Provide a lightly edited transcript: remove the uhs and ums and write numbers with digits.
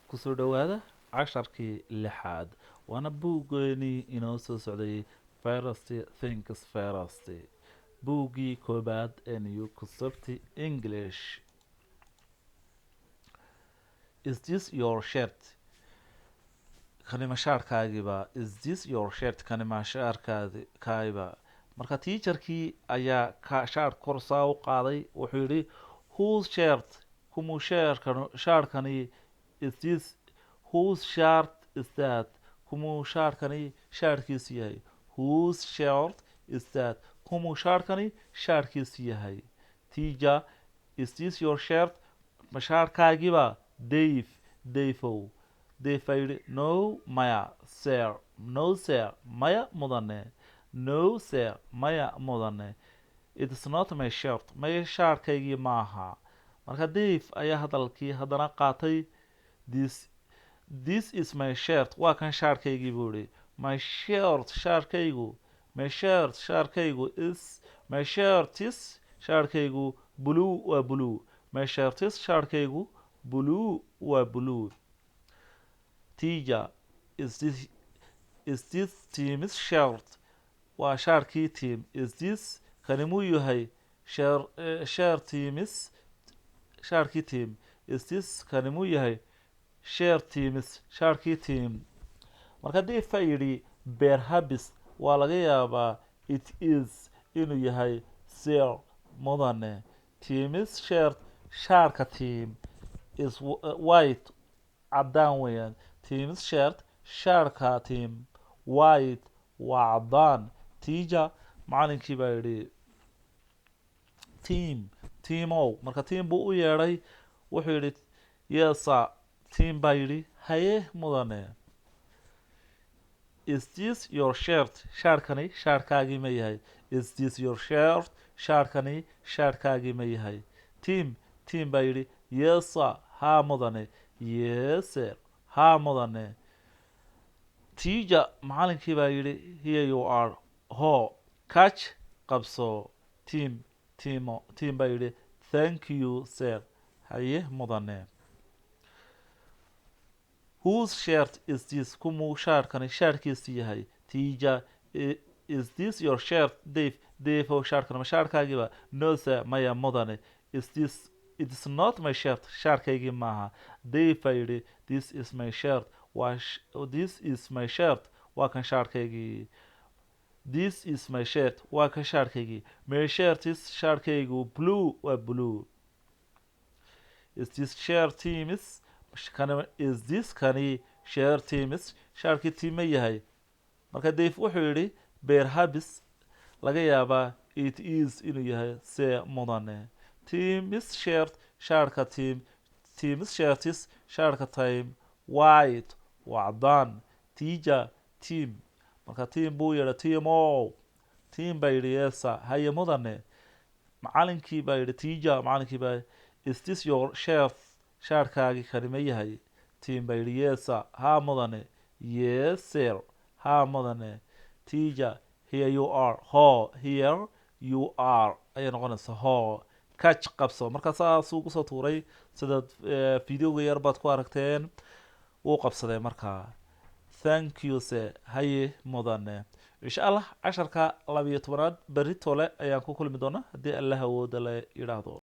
kusoo dhawaada casharkii lixaad waana buuggeennii inoo soo socday First Things First buuggii koobaad ee New Concept English. Is this your shirt? kani mashaarkaagiiba is this your shirt? kani mashaarkaagiiba marka teacherkii ayaa shaar kor saa u qaaday wuxuu yidhi whose shirt kumuu shaarkani is this whose shirt is that kumuu shaarkani shaarkiisu yahay whose shirt is that kumuu shaarkani shaarkiisu yahay teacher is this your shirt mashaarkaagiiba Daveow Dave yidhi no maya sir no sir maya mudane no sir maya mudane it's not my shirt maya shaarkaygii maaha marka Dave ayaa hadalkii haddana qaatay this is my shirt waa kan shaarkaygii buu yidhi my shirt shaarkaygu my shirt shaarkaygu is my shirt is shaarkaygu blue waa blue my shirt is shaarkaygu blue waa blue teacher is this team's shirt waa shaarkii team is this kani muu yahay share team's shaarkii team is this kani muu yahay share team's shaarkii team marka Dave yidhi perhaps waa laga yaabaa it is inuu yahay sir mudane team's shirt shaarka team is white caddaan weeyaan team's shirt shaarka team white waa caddaan teacher macalinkii baa yidhi teamow marka team buu u yeedhay wuxuu yidhi yesa team baa yidhi haye mudane is this your shirt shaarkani shaarkaagii ma yahay is this your shirt shaarkani shaarkaagii ma yahay team baa yidhi yesa haa mudane yes sir haa mudane teacher macalinkii baa yidhi here you are ho catch qabso team baa yidhi thank you sir haye mudane whose shirt is this kumuu shaarkani shaarkiisu yahay teacher is this your shirt Dave oo shaarkani ma shaarkaagiiba no sir maya mudane is this it's not my shirt shaarkaygii maaha Dave baa yidhi this is my shirt this is my shirt waa kan shaarkaygii this is my shirt waa kan shaarkaygii my shirt is shaarkaygu blue waa blue is this share teams is this kani share teams shaarkii team ma yahay marka Dave wuxuu yidhi perhaps laga yaabaa it is inuu yahay see mudane team's shirt shaarka team's shirt is shaarka time white waa caddaan teacher team marka team buu yidhi team baa yidhi yesa haye mudane macalinkii baa yidhi teacher macalinkii baa is this your shirt shaarkaagii kani ma yahay team baa yidhi yesa haa mudane yes sir haa mudane teacher here you are ho here you are ayay noqonaysaa ho catch qabso marka saasuu kusoo tuuray sida videoga yar baad ku aragteen wuu qabsaday markaa thank you sir haye mudane insha allah casharka 12aad berri tole ayaan ku kulmi doonaa haddii allah awooda la yidhaahdo